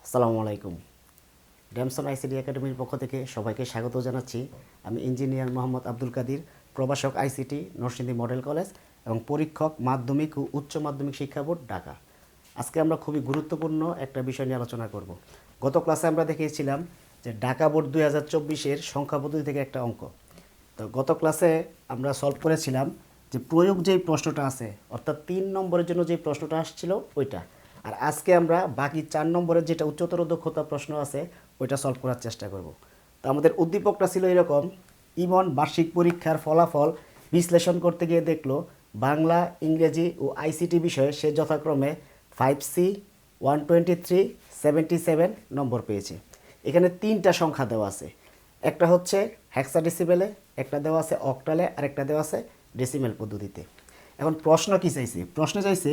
আসসালামু আলাইকুম। Damson ICT একাডেমির পক্ষ থেকে সবাইকে স্বাগত জানাচ্ছি। আমি ইঞ্জিনিয়ার মোহাম্মদ আব্দুল কাদির, প্রভাষক আইসিটি, নরসিংদী মডেল কলেজ এবং পরীক্ষক মাধ্যমিক ও উচ্চ মাধ্যমিক শিক্ষা বোর্ড, ঢাকা। আজকে আমরা খুবই গুরুত্বপূর্ণ একটা বিষয় নিয়ে আলোচনা করব। গত ক্লাসে আমরা দেখিয়েছিলাম যে ঢাকা বোর্ড 2024-এর সংখ্যা পদ্ধতি থেকে একটা অঙ্ক। তো গত ক্লাসে আমরা সলভ করেছিলাম যে প্রয়োগ যেই প্রশ্নটা আছে, অর্থাৎ 3 নম্বরের জন্য যেই প্রশ্নটা আসছিল ওইটা। আর আজকে আমরা বাকি 4 নম্বরের যেটা উচ্চতর দক্ষতা প্রশ্ন আছে ওইটা সলভ করার চেষ্টা করব। তো আমাদের উদ্দীপকটা ছিল এরকম: ইমন বার্ষিক পরীক্ষার ফলাফল বিশ্লেষণ করতে গিয়ে দেখলো বাংলা, ইংরেজি ও আইসিটি বিষয়ে সে যথাক্রমে 5C, 123, 77 নম্বর পেয়েছে। এখানে 3টা সংখ্যা দেওয়া আছে। একটা হচ্ছে হেক্সাডেসিমেলে, একটা দেওয়া আছে অক্টালে, আর একটা দেওয়া আছে ডেসিমেল পদ্ধতিতে। এখন প্রশ্ন কি চাইছে? প্রশ্নে চাইছে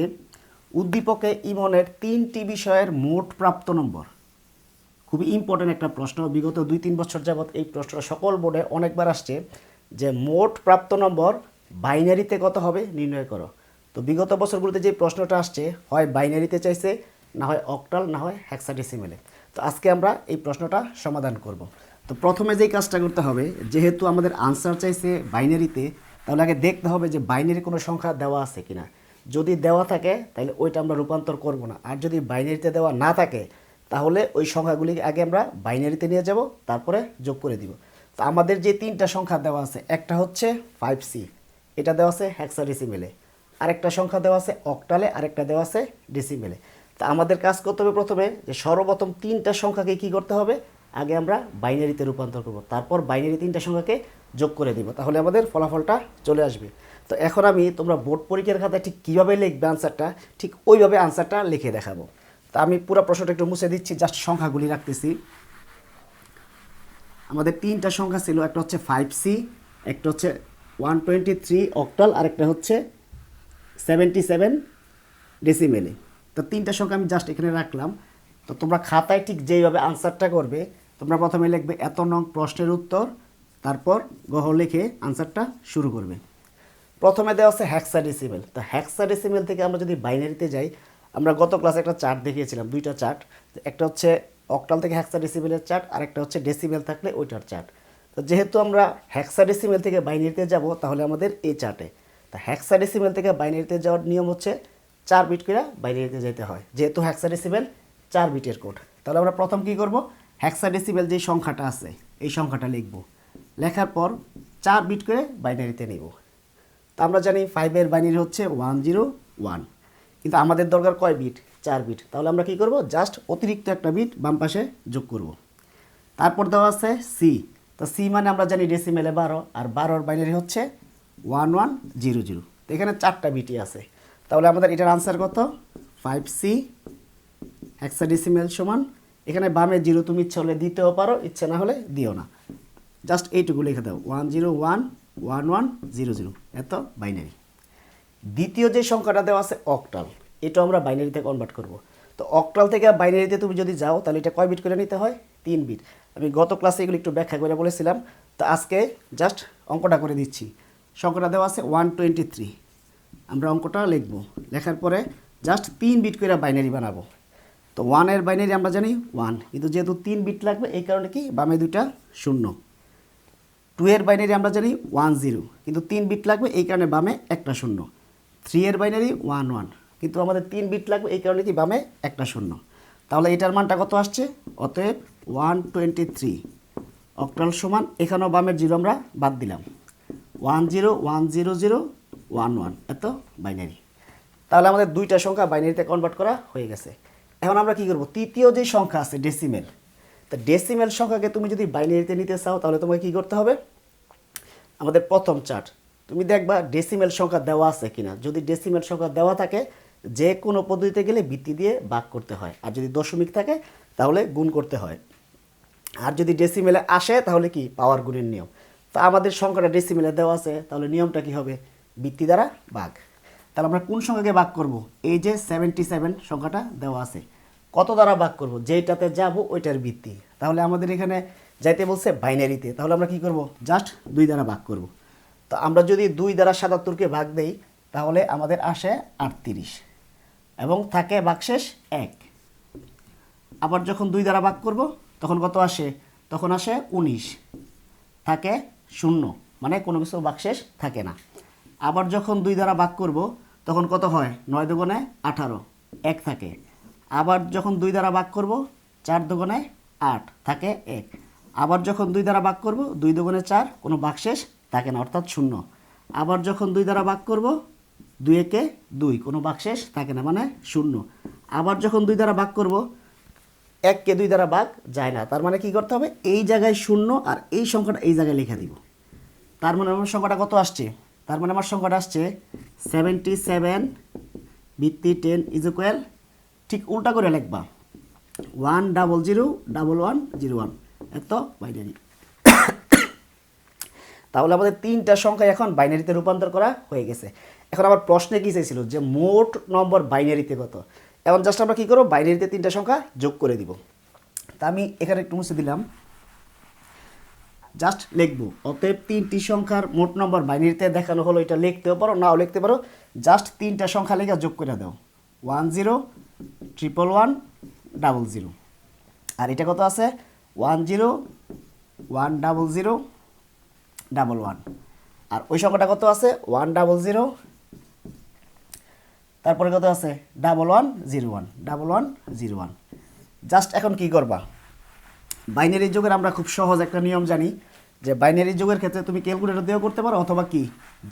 উদ্দীপকে ইমনের 3টি বিষয়ের মোট প্রাপ্ত নম্বর। খুবই ইম্পর্টেন্ট একটা প্রশ্ন। বিগত 2-3 বছর যাবৎ এই প্রশ্নটা সকল বোর্ডে অনেকবার আসছে যে মোট প্রাপ্ত নম্বর বাইনারিতে কত হবে নির্ণয় করো। তো বিগত বছরগুলোতে যে প্রশ্নটা আসছে হয় বাইনারিতে চাইছে, না হয় অক্টাল, না হয় হেক্সাডেসিমেলে। তো আজকে আমরা এই প্রশ্নটা সমাধান করব। তো প্রথমে যেই কাজটা করতে হবে, যেহেতু আমাদের আনসার চাইছে বাইনারিতে, তাহলে আগে দেখতে হবে যে বাইনারি কোনো সংখ্যা দেওয়া আছে কিনা। যদি দেওয়া থাকে তাহলে ওইটা আমরা রূপান্তর করব না, আর যদি বাইনারিতে দেওয়া না থাকে তাহলে ওই সংখ্যাগুলিকে আগে আমরা বাইনারিতে নিয়ে যাব, তারপরে যোগ করে দিব। তো আমাদের যে 3টা সংখ্যা দেওয়া আছে, একটা হচ্ছে 5C, এটা দেওয়া আছে হেক্সাডেসিমেলে, আরেকটা সংখ্যা দেওয়া আছে অক্টালে, আরেকটা দেওয়া আছে ডেসিমেলে। তা আমাদের কাজ করতে হবে প্রথমে যে সর্বপ্রথম 3টা সংখ্যাকে কী করতে হবে, আগে আমরা বাইনারিতে রূপান্তর করব, তারপর বাইনারি 3টা সংখ্যাকে যোগ করে দিব, তাহলে আমাদের ফলাফলটা চলে আসবে। তো এখন আমি তোমরা বোর্ড পরীক্ষার খাতায় ঠিক কীভাবে লিখবে আনসারটা, ঠিক ওইভাবে আনসারটা লিখে দেখাবো। তা আমি পুরো প্রশ্নটা একটু মুছে দিচ্ছি, জাস্ট সংখ্যাগুলি রাখতেছি। আমাদের 3টা সংখ্যা ছিল, একটা হচ্ছে 5C, একটা হচ্ছে 123 অক্টাল, আর একটা হচ্ছে 77 ডেসিমেলে। তো 3টা সংখ্যা আমি জাস্ট এখানে রাখলাম। তো তোমরা খাতায় ঠিক যেইভাবে আনসারটা করবে, তোমরা প্রথমে লিখবে এত নং প্রশ্নের উত্তর, তারপর গহ লিখে আনসারটা শুরু করবে। প্রথমে দেওয়া আছে হেক্সাডেসিমেল। তো হেক্সাডেসিমেল থেকে আমরা যদি বাইনারিতে যাই, আমরা গত ক্লাসে একটা চার্ট দেখিয়েছিলাম, 2টা চার্ট। একটা হচ্ছে অক্টাল থেকে হেক্সাডেসিমেলের চার্ট, আর একটা হচ্ছে ডেসিমেল থাকলে ওইটার চার্ট। তো যেহেতু আমরা হেক্সাডেসিমেল থেকে বাইনারিতে যাব, তাহলে আমাদের এই চার্টে। তা হেক্সাডেসিমেল থেকে বাইনারিতে যাওয়ার নিয়ম হচ্ছে 4 বিট করে বাইনারিতে যেতে হয়, যেহেতু হেক্সাডেসিমেল 4 বিটের কোড। তাহলে আমরা প্রথম কী করব, হেক্সাডেসিমেল যে সংখ্যাটা আছে এই সংখ্যাটা লিখব, লেখার পর 4 বিট করে বাইনারিতে নেব। তা আমরা জানি 5-এর বাইনারি হচ্ছে 101, কিন্তু আমাদের দরকার কয় বিট? 4 বিট। তাহলে আমরা কি করব, জাস্ট অতিরিক্ত একটা বিট বাম পাশে যোগ করব। তারপর দেওয়া আছে সি। তো সি মানে আমরা জানি ডেসিমেলে 12, আর 12-এর বাইনারি হচ্ছে 1100। তো এখানে 4টা বিটই আছে। তাহলে আমাদের এটার আনসার কত? 5C হেক্সাডেসিমেল সমান, এখানে বামে 0 তুমি ইচ্ছা হলে দিতেও পারো, ইচ্ছে না হলে দিও না, জাস্ট এইটুকু লিখে দাও 1011100, এত বাইনারি। দ্বিতীয় যে সংখ্যাটা দেওয়া আছে অক্টাল, এটা আমরা বাইনারিতে কনভার্ট করব। তো অক্টাল থেকে বাইনারিতে তুমি যদি যাও, তাহলে এটা কয় বিট করে নিতে হয়? 3 বিট। আমি গত ক্লাসে এগুলো একটু ব্যাখ্যা করে বলেছিলাম। তো আজকে জাস্ট অঙ্কটা করে দিচ্ছি। সংখ্যাটা দেওয়া আছে 123, আমরা অঙ্কটা লিখব, লেখার পরে জাস্ট 3 বিট করে বাইনারি বানাবো। তো 1-এর বাইনারি আমরা জানি 1, কিন্তু যেহেতু 3 বিট লাগবে এই কারণে কি বামে 2টা শূন্য। 2-এর বাইনারি আমরা জানি 10, কিন্তু 3 বিট লাগবে এই কারণে বামে একটা শূন্য। 3-এর বাইনারি 11, কিন্তু আমাদের 3 বিট লাগবে এই কারণে কি বামে একটা শূন্য। তাহলে এটার মানটা কত আসছে? অতএব 123 অক্টাল সমান, এখানেও বামের 0 আমরা বাদ দিলাম, 101011, এত বাইনারি। তাহলে আমাদের 2টা সংখ্যা বাইনারিতে কনভার্ট করা হয়ে গেছে। এখন আমরা কি করব, তৃতীয় যে সংখ্যা আছে ডেসিমেল। তা ডেসিমেল সংখ্যাকে তুমি যদি বাইনারিতে নিতে চাও, তাহলে তোমাকে কী করতে হবে, আমাদের প্রথম চার্ট তুমি দেখবা ডেসিমেল সংখ্যা দেওয়া আছে কিনা। যদি ডেসিমেল সংখ্যা দেওয়া থাকে, যে কোনো পদ্ধতিতে গেলে ভিত্তি দিয়ে ভাগ করতে হয়, আর যদি দশমিক থাকে তাহলে গুণ করতে হয়। আর যদি ডেসিমেলে আসে তাহলে কি পাওয়ার গুণের নিয়ম। তো আমাদের সংখ্যাটা ডেসিমেলে দেওয়া আছে, তাহলে নিয়মটা কি হবে? ভিত্তি দ্বারা ভাগ। তাহলে আমরা কোন সংখ্যাকে ভাগ করব? এই যে 77 সংখ্যাটা দেওয়া আছে, কত দ্বারা ভাগ করব? যেইটাতে যাব ওইটার ভিত্তি। তাহলে আমাদের এখানে যাইতে বলছে বাইনারিতে, তাহলে আমরা কি করব? জাস্ট 2 দ্বারা ভাগ করব। তো আমরা যদি 2 দ্বারা 77কে ভাগ দেই, তাহলে আমাদের আসে 38 এবং থাকে ভাগশেষ 1। আবার যখন 2 দ্বারা ভাগ করব তখন কত আসে? তখন আসে 19, থাকে 0, মানে কোনো কিছু ভাগশেষ থাকে না। আবার যখন 2 দ্বারা ভাগ করব তখন কত হয়? 9 দুগুণে 18, 1 থাকে। আবার যখন 2 দ্বারা ভাগ করব 4 দুগুণে 8, থাকে 1। আবার যখন 2 দ্বারা ভাগ করব 2 দুগুণে 4, কোনো ভাগশেষ থাকে না, অর্থাৎ 0। আবার যখন 2 দ্বারা ভাগ করব 2 একে 2, কোনো ভাগশেষ থাকে না, মানে 0। আবার যখন 2 দ্বারা ভাগ করব 1 কে 2 দ্বারা ভাগ যায় না, তার মানে কি করতে হবে? এই জায়গায় 0 আর এই সংখ্যাটা এই জায়গায় লিখে দিব। তার মানে আমার সংখ্যাটা কত আসছে? তার মানে আমার সংখ্যাটা আসছে 77 ভিত্তি 10 ইজ ইকুয়াল, ঠিক উল্টা করে লিখবা 1001101, এত বাইনারি। তাহলে আমাদের 3টা সংখ্যা এখন বাইনারিতে রূপান্তর করা হয়ে গেছে। এখন আবার প্রশ্নে কি চাইছিল যে মোট নম্বর বাইনারিতে কত। এখন জাস্ট আমরা কি করব? বাইনারিতে 3টা সংখ্যা যোগ করে দিব। তা আমি এখানে একটু মুছে দিলাম, জাস্ট লিখবো অতএব 3টি সংখ্যার মোট নম্বর বাইনারিতে দেখানো হলো। এটা লিখতেও পারো, নাও লিখতে পারো, জাস্ট 3টা সংখ্যা লেখা যোগ করে দাও 10111100। আর এটা কত আছে? 10101011। আর ওই সংখ্যাটা কত আছে? 100, তারপরে কত আছে? 1101 জাস্ট এখন কি করবা? বাইনারি যোগের আমরা খুব সহজ একটা নিয়ম জানি, যে বাইনারি যোগের ক্ষেত্রে তুমি ক্যালকুলেটর দিয়েও করতে পারো, অথবা কি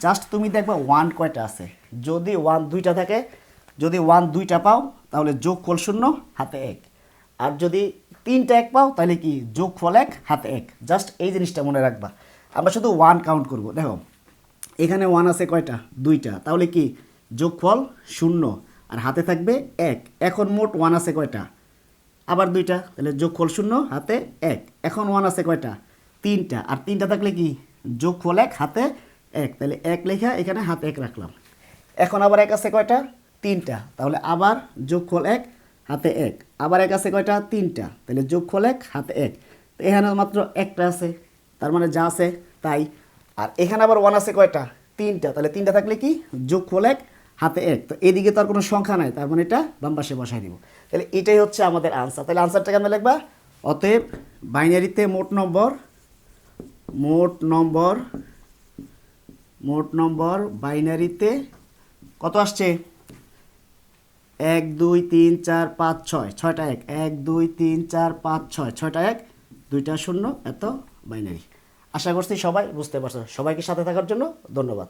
জাস্ট তুমি দেখবা 1 কয়টা আছে। যদি 1 2টা থাকে, যদি 1 2টা পাও তাহলে যোগফল 0 হাতে 1। আর যদি 3টা 1 পাও তাহলে কি যোগফল 1 হাতে 1। জাস্ট এই জিনিসটা মনে রাখবা। আমরা শুধু 1 কাউন্ট করব। দেখো এখানে 1 আছে কয়টা? 2টা, তাহলে কি যোগফল 0 আর হাতে থাকবে 1। এখন মোট 1 আছে কয়টা? আবার 2টা, তাহলে যোগফল 0 হাতে 1। এখন 1 আছে কয়টা? 3টা, আর 3টা থাকলে কি যোগফল 1 হাতে 1, তাহলে 1 লেখা এখানে হাতে 1 রাখলাম। এখন আবার 1 আছে কয়টা? 3টা, তাহলে আবার যোগফল 1 হাতে 1। আবার 1 আছে কয়টা? 3টা, তাহলে যোগফল 1 হাতে 1। তো এখানে মাত্র একটা আছে, তার মানে যা আছে তাই। আর এখানে আবার 1 আছে কয়টা? 3টা, তাহলে 3টা থাকলে কি যোগফল 1 হাতে 1। তো এদিকে তো আর কোনো সংখ্যা নাই, তার মানে এটা বাম পাশে বসাই দিব। তাহলে এটাই হচ্ছে আমাদের আনসার। তাহলে আনসারটা কেমন লিখবা? অতএব বাইনারিতে মোট নম্বর বাইনারিতে কত আসছে? 1 2 3 4 5 6, 6টা 1, 1 2 3 4 5 6, 6টা 1, 2টা 0, এত বাইনারি। আশা করছি সবাই বুঝতে পারছো। সবাইকে সাথে থাকার জন্য ধন্যবাদ।